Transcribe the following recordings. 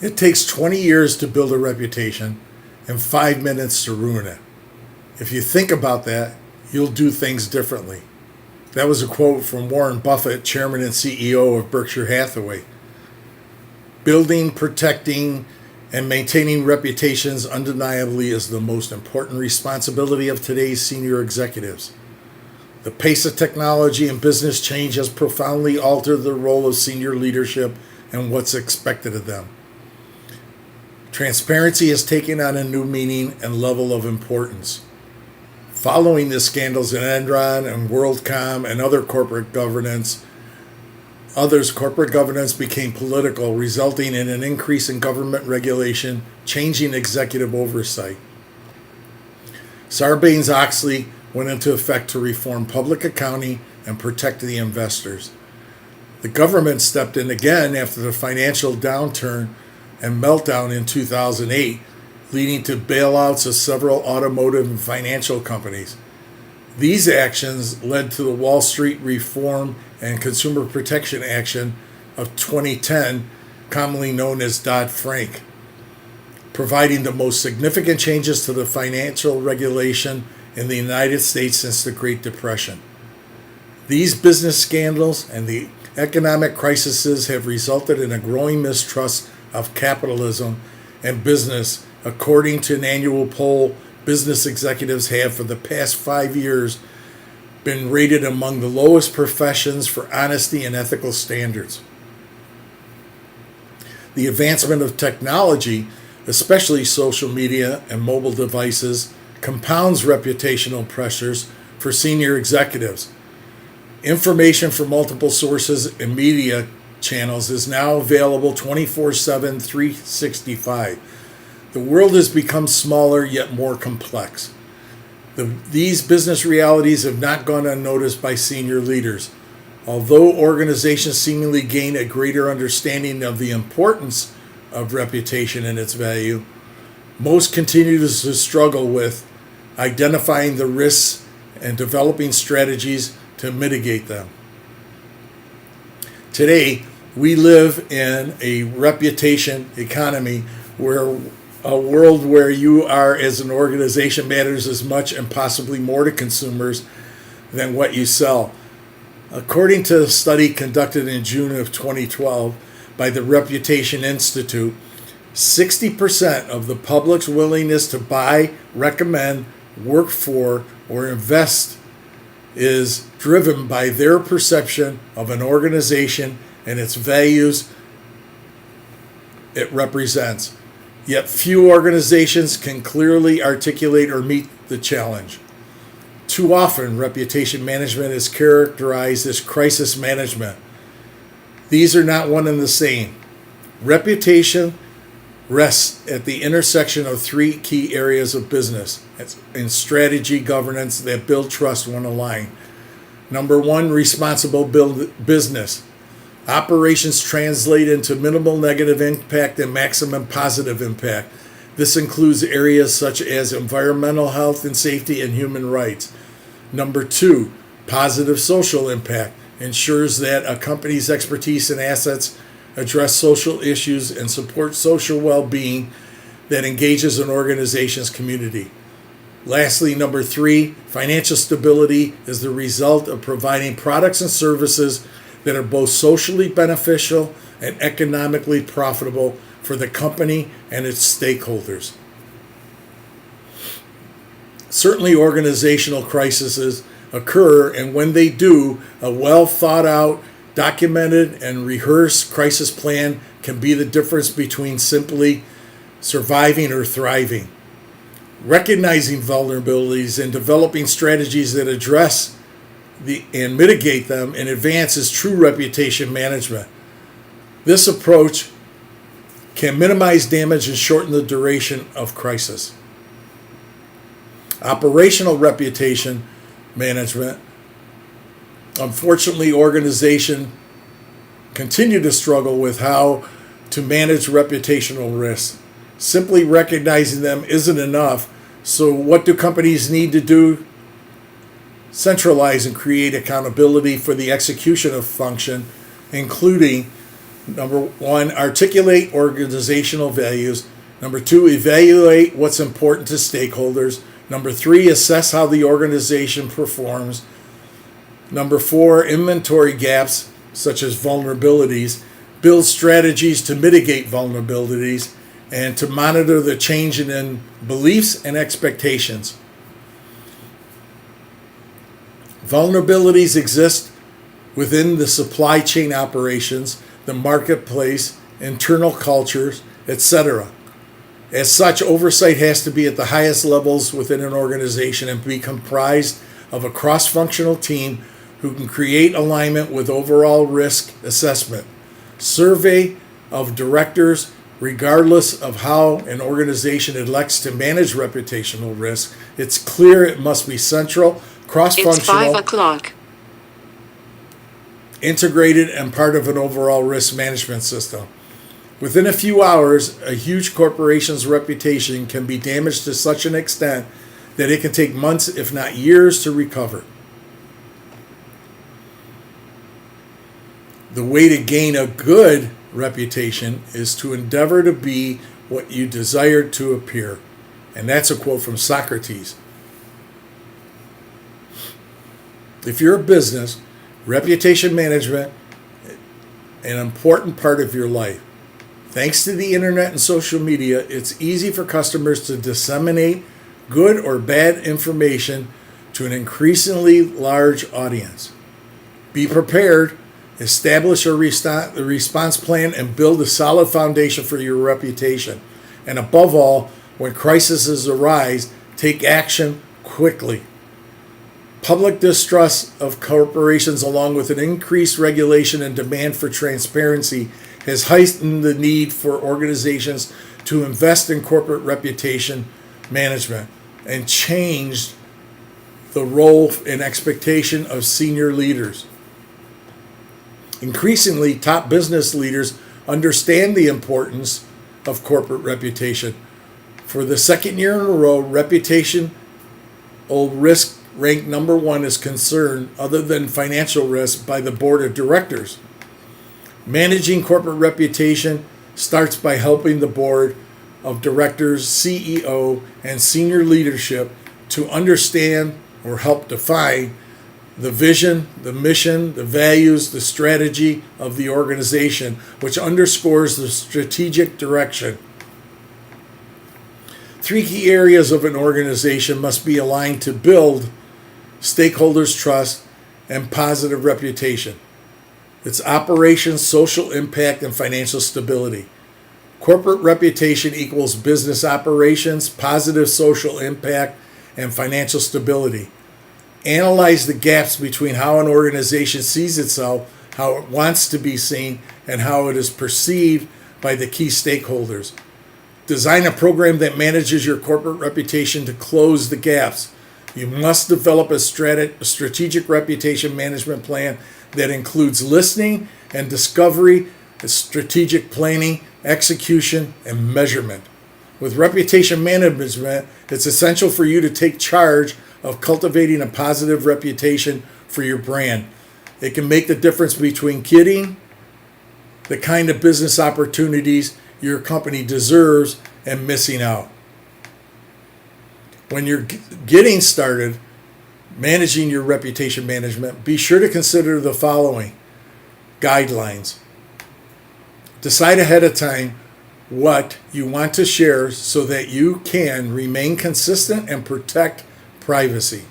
It takes 20 years to build a reputation and 5 minutes to ruin it. If you think about that, you'll do things differently. That was a quote from Warren Buffett, chairman and CEO of Berkshire Hathaway. Building, protecting, and maintaining reputations undeniably is the most important responsibility of today's senior executives. The pace of technology and business change has profoundly altered the role of senior leadership and what's expected of them. Transparency has taken on a new meaning and level of importance. Following the scandals in Enron and WorldCom and corporate governance became political, resulting in an increase in government regulation, changing executive oversight. Sarbanes-Oxley went into effect to reform public accounting and protect the investors. The government stepped in again after the financial downturn and meltdown in 2008, leading to bailouts of several automotive and financial companies. These actions led to the Wall Street Reform and Consumer Protection Action of 2010, commonly known as Dodd-Frank, providing the most significant changes to the financial regulation in the United States since the Great Depression. These business scandals and the economic crises have resulted in a growing mistrust of capitalism and business, according to an annual poll business executives have for the past 5 years been rated among the lowest professions for honesty and ethical standards. The advancement of technology, especially social media and mobile devices, compounds reputational pressures for senior executives. Information from multiple sources and media channels is now available 24/7, 365. The world has become smaller yet more complex. These business realities have not gone unnoticed by senior leaders. Although organizations seemingly gain a greater understanding of the importance of reputation and its value, most continue to struggle with identifying the risks and developing strategies to mitigate them. Today, we live in a reputation economy where a world where you are as an organization matters as much and possibly more to consumers than what you sell. According to a study conducted in June of 2012 by the Reputation Institute, 60% of the public's willingness to buy, recommend, work for, or invest is driven by their perception of an organization and its values it represents. Yet few organizations can clearly articulate or meet the challenge. Too often, reputation management is characterized as crisis management. These are not one and the same. Reputation rests at the intersection of three key areas of business in strategy governance that build trust when aligned. Number one, responsible business. Operations translate into minimal negative impact and maximum positive impact. This includes areas such as environmental health and safety and human rights. Number two, positive social impact. Ensures that a company's expertise and assets address social issues and support social well-being that engages an organization's community. Lastly, number three, financial stability is the result of providing products and services that are both socially beneficial and economically profitable for the company and its stakeholders. Certainly, organizational crises occur, and when they do, a well thought out, documented, and rehearsed crisis plan can be the difference between simply surviving or thriving. Recognizing vulnerabilities and developing strategies that address and mitigate them in advance is true reputation management. This approach can minimize damage and shorten the duration of crisis. Operational reputation management. Unfortunately, organizations continue to struggle with how to manage reputational risks. Simply recognizing them isn't enough. So what do companies need to do? Centralize and create accountability for the execution of function, including Number one, articulate organizational values. Number two, evaluate what's important to stakeholders. Number three, assess how the organization performs. Number four, inventory gaps such as vulnerabilities. Build strategies to mitigate vulnerabilities and to monitor the change in beliefs and expectations. Vulnerabilities exist within the supply chain operations, the marketplace, internal cultures, etc. As such, oversight has to be at the highest levels within an organization and be comprised of a cross-functional team who can create alignment with overall risk assessment. Survey of directors, regardless of how an organization elects to manage reputational risk, it's clear it must be central, cross-functional, It's 5 o'clock. integrated, and part of an overall risk management system. Within a few hours, a huge corporation's reputation can be damaged to such an extent that it can take months, if not years, to recover. The way to gain a good reputation is to endeavor to be what you desire to appear. And that's a quote from Socrates. If you're a business, reputation management is an important part of your life. Thanks to the internet and social media, it's easy for customers to disseminate good or bad information to an increasingly large audience. Be prepared, establish a response plan, and build a solid foundation for your reputation. And above all, when crises arise, take action quickly. Public distrust of corporations, along with an increased regulation and demand for transparency, has heightened the need for organizations to invest in corporate reputation management and changed the role and expectation of senior leaders. Increasingly, top business leaders understand the importance of corporate reputation. For the second year in a row, reputational risk ranked number one is concerned, other than financial risk, by the board of directors. Managing corporate reputation starts by helping the board of directors, CEO, and senior leadership to understand or help define the vision, the mission, the values, the strategy of the organization, which underscores the strategic direction. Three key areas of an organization must be aligned to build stakeholders' trust and positive reputation. It's operations, social impact, and financial stability. Corporate reputation equals business operations, positive social impact, and financial stability. Analyze the gaps between how an organization sees itself, how it wants to be seen, and how it is perceived by the key stakeholders. Design a program that manages your corporate reputation to close the gaps. You must develop a strategic reputation management plan that includes listening and discovery, strategic planning, execution, and measurement. With reputation management, it's essential for you to take charge of cultivating a positive reputation for your brand. It can make the difference between getting the kind of business opportunities your company deserves and missing out. When you're getting started managing your reputation management, be sure to consider the following guidelines. Decide ahead of time what you want to share so that you can remain consistent and protect privacy.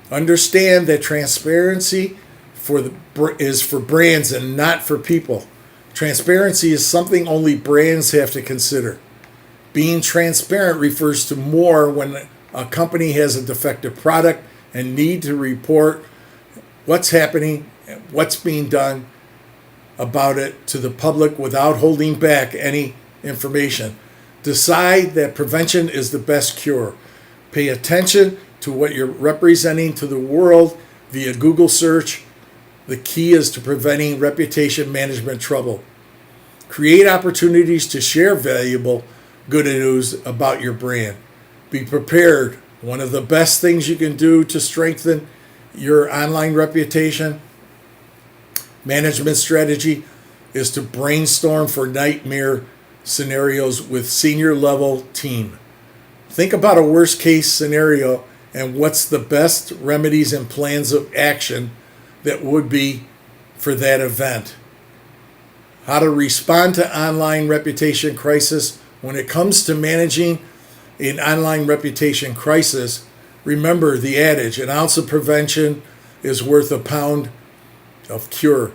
Understand that transparency is for brands and not for people. Transparency is something only brands have to consider. Being transparent refers to more when a company has a defective product and need to report what's happening, what's being done about it to the public without holding back any information. Decide that prevention is the best cure. Pay attention to what you're representing to the world via Google search. The key is to preventing reputation management trouble. Create opportunities to share valuable good news about your brand. Be prepared. One of the best things you can do to strengthen your online reputation management strategy, is to brainstorm for nightmare scenarios with senior level team. Think about a worst case scenario and what's the best remedies and plans of action that would be for that event. How to respond to online reputation crisis. When it comes to managing an online reputation crisis, remember the adage, an ounce of prevention is worth a pound of cure.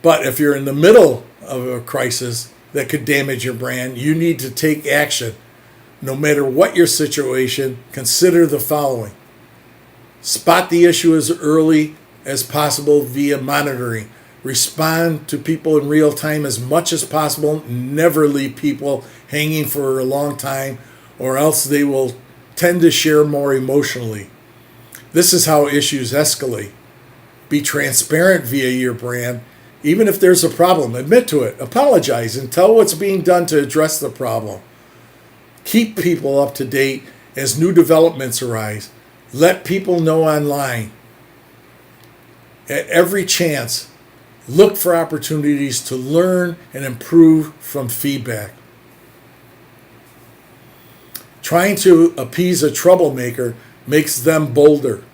But if you're in the middle of a crisis that could damage your brand, you need to take action. No matter what your situation, consider the following. Spot the issue as early as possible via monitoring. Respond to people in real time as much as possible. Never leave people hanging for a long time, or else they will tend to share more emotionally. This is how issues escalate. Be transparent via your brand. Even if there's a problem, admit to it, apologize, and tell what's being done to address the problem. Keep people up to date as new developments arise. Let people know online. At every chance, look for opportunities to learn and improve from feedback. Trying to appease a troublemaker makes them bolder.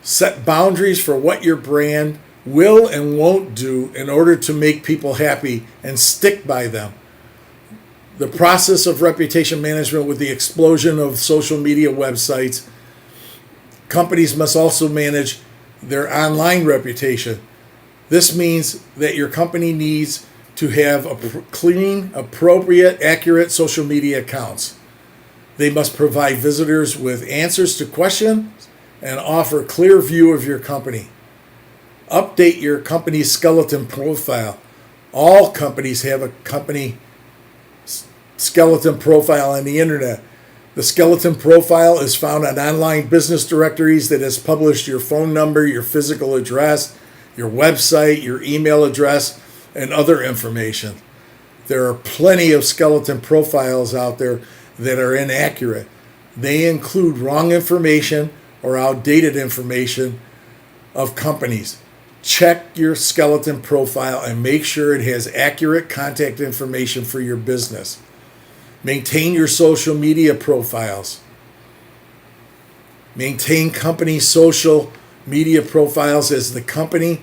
Set boundaries for what your brand will and won't do in order to make people happy and stick by them. The process of reputation management with the explosion of social media websites, companies must also manage their online reputation. This means that your company needs to have clean, appropriate, accurate social media accounts. They must provide visitors with answers to questions and offer a clear view of your company. Update your company's skeleton profile. All companies have a company skeleton profile on the internet. The skeleton profile is found on online business directories that has published your phone number, your physical address, your website, your email address, and other information. There are plenty of skeleton profiles out there that are inaccurate. They include wrong information or outdated information of companies. Check your skeleton profile and make sure it has accurate contact information for your business. Maintain your social media profiles. Maintain company social media profiles as the company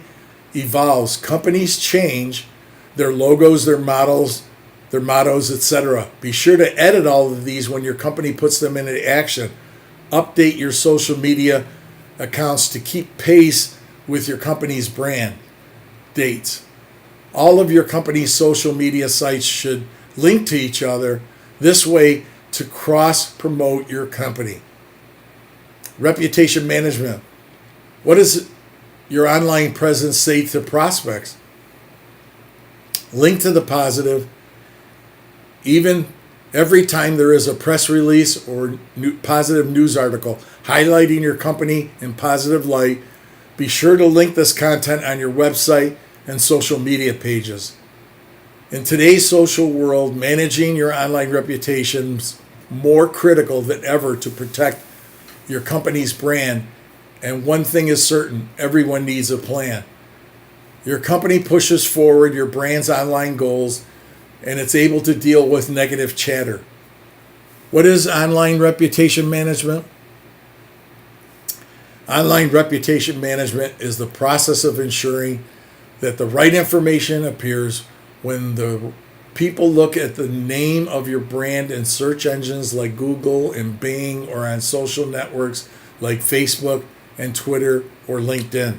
evolves. Companies change their logos, their models, their mottos, etc. Be sure to edit all of these when your company puts them into action. Update your social media accounts to keep pace with your company's brand. Dates. All of your company's social media sites should link to each other this way to cross-promote your company. Reputation management. What does your online presence say to prospects? Link to the positive. Even every time there is a press release or positive news article highlighting your company in positive light, be sure to link this content on your website and social media pages. In today's social world, managing your online reputation is more critical than ever to protect your company's brand. And one thing is certain, everyone needs a plan. Your company pushes forward your brand's online goals, and it's able to deal with negative chatter. What is online reputation management? Online reputation management is the process of ensuring that the right information appears when the people look at the name of your brand in search engines like Google and Bing, or on social networks like Facebook and Twitter or LinkedIn.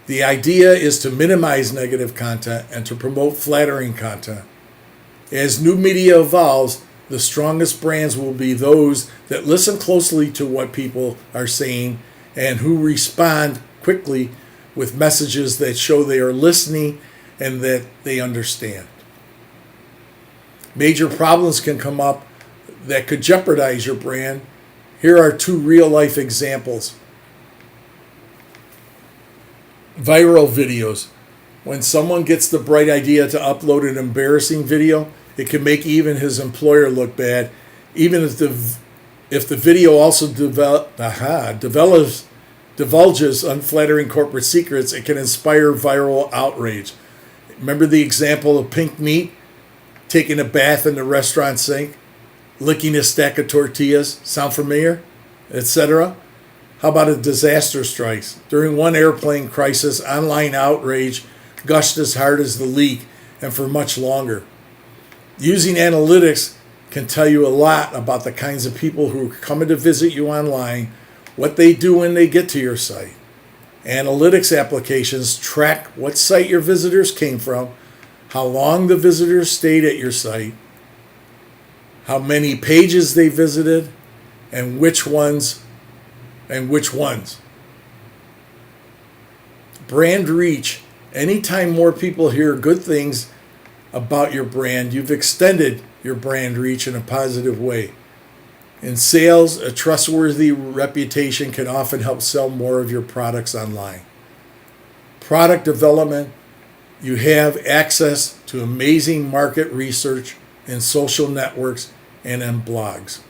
The idea is to minimize negative content and to promote flattering content. As new media evolves, the strongest brands will be those that listen closely to what people are saying and who respond quickly with messages that show they are listening and that they understand. Major problems can come up that could jeopardize your brand. Here are two real-life examples. Viral videos. When someone gets the bright idea to upload an embarrassing video, it can make even his employer look bad. Even if the video also divulges unflattering corporate secrets, it can inspire viral outrage. Remember the example of pink meat taking a bath in the restaurant sink, licking a stack of tortillas? Sound familiar? Etc. How about a disaster strikes? During one airplane crisis, online outrage gushed as hard as the leak and for much longer. Using analytics can tell you a lot about the kinds of people who are coming to visit you online, what they do when they get to your site. Analytics applications track what site your visitors came from, how long the visitors stayed at your site, how many pages they visited, and which ones. Brand reach. Anytime more people hear good things about your brand, you've extended your brand reach in a positive way. In sales, a trustworthy reputation can often help sell more of your products online. Product development, you have access to amazing market research in social networks and in blogs.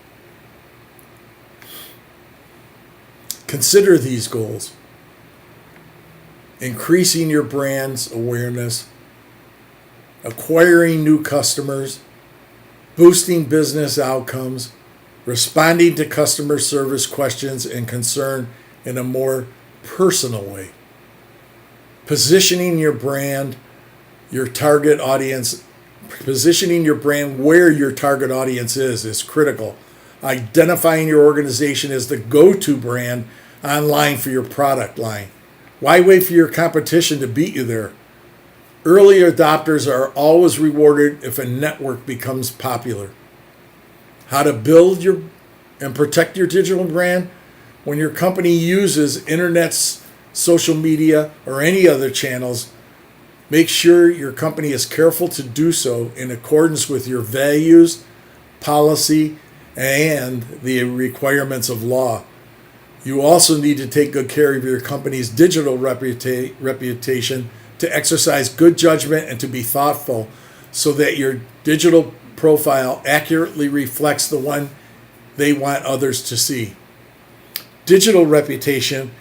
Consider these goals: increasing your brand's awareness, acquiring new customers, boosting business outcomes, responding to customer service questions and concern in a more personal way, positioning your brand, your target audience, positioning your brand where your target audience is critical. Identifying your organization as the go-to brand online for your product line. Why wait for your competition to beat you there? Early adopters are always rewarded if a network becomes popular. How to build and protect your digital brand? When your company uses internet's social media or any other channels, make sure your company is careful to do so in accordance with your values, policy, and the requirements of law. You also need to take good care of your company's digital reputation, to exercise good judgment and to be thoughtful so that your digital profile accurately reflects the one they want others to see. Digital reputation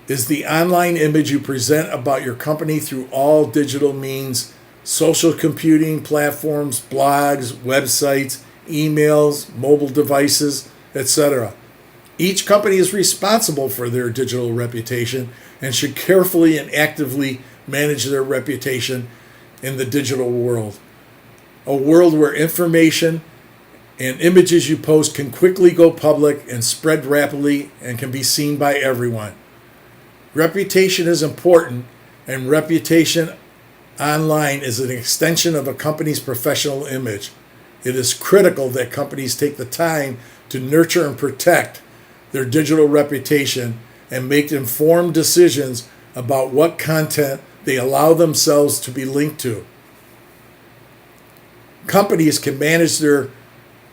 is the online image you present about your company through all digital means: social computing platforms, blogs, websites, emails, mobile devices, etc. Each company is responsible for their digital reputation and should carefully and actively manage their reputation in the digital world. A world where information and images you post can quickly go public and spread rapidly and can be seen by everyone. Reputation is important, and reputation online is an extension of a company's professional image. It is critical that companies take the time to nurture and protect their digital reputation and make informed decisions about what content they allow themselves to be linked to. Companies can manage their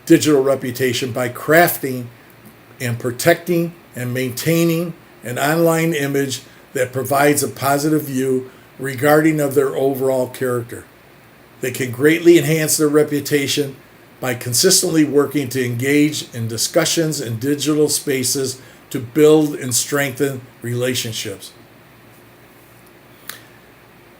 digital reputation by crafting and protecting and maintaining an online image that provides a positive view regarding of their overall character. They can greatly enhance their reputation by consistently working to engage in discussions in digital spaces to build and strengthen relationships.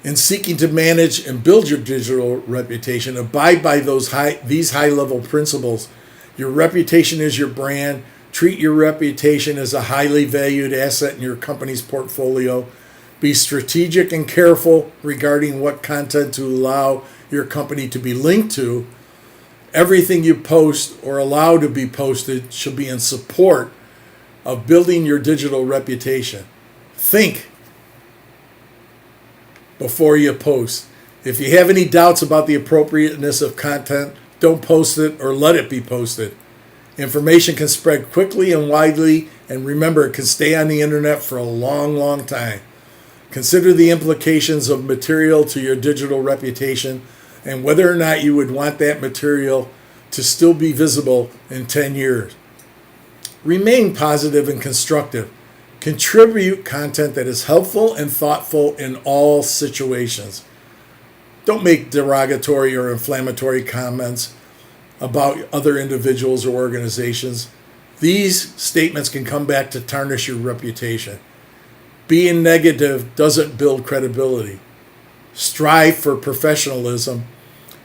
In seeking to manage and build your digital reputation, abide by these high-level principles. Your reputation is your brand. Treat your reputation as a highly valued asset in your company's portfolio. Be strategic and careful regarding what content to allow your company to be linked to. Everything you post or allow to be posted should be in support of building your digital reputation. Think before you post. If you have any doubts about the appropriateness of content, don't post it or let it be posted. Information can spread quickly and widely, and remember, it can stay on the internet for a long, long time. Consider the implications of material to your digital reputation and whether or not you would want that material to still be visible in 10 years. Remain positive and constructive. Contribute content that is helpful and thoughtful in all situations. Don't make derogatory or inflammatory comments about other individuals or organizations. These statements can come back to tarnish your reputation. Being negative doesn't build credibility. Strive for professionalism.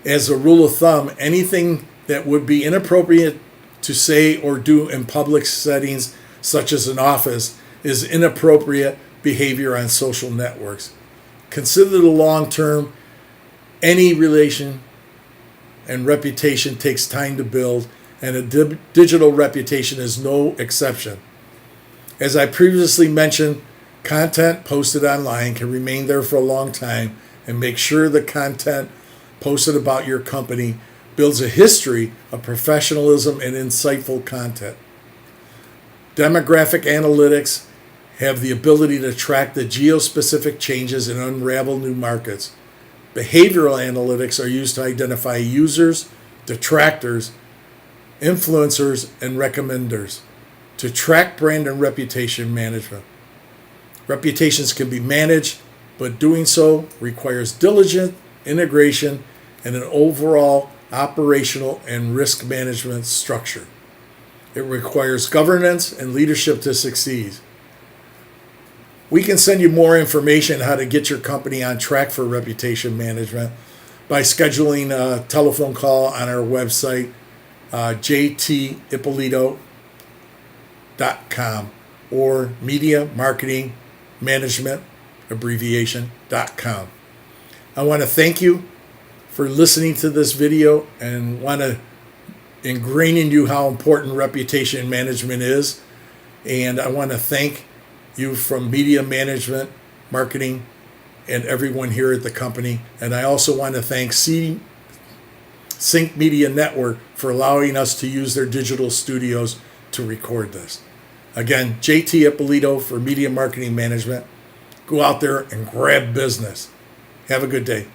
As a rule of thumb, anything that would be inappropriate to say or do in public settings, such as an office, is inappropriate behavior on social networks. Consider the long term. Any relation and reputation takes time to build, and a digital reputation is no exception. As I previously mentioned, content posted online can remain there for a long time, and make sure the content posted about your company builds a history of professionalism and insightful content. Demographic analytics have the ability to track the geospecific changes and unravel new markets. Behavioral analytics are used to identify users, detractors, influencers, and recommenders to track brand and reputation management. Reputations can be managed, but doing so requires diligent integration and an overall operational and risk management structure. It requires governance and leadership to succeed. We can send you more information on how to get your company on track for reputation management by scheduling a telephone call on our website, jtippolito.com, or Media Marketing Management abbreviation.com. I want to thank you for listening to this video and want to ingrain in you how important reputation management is. And I want to thank you from Media Management, Marketing, and everyone here at the company. And I also want to thank Sync Media Network for allowing us to use their digital studios to record this. Again, JT Ippolito for Media Marketing Management. Go out there and grab business. Have a good day.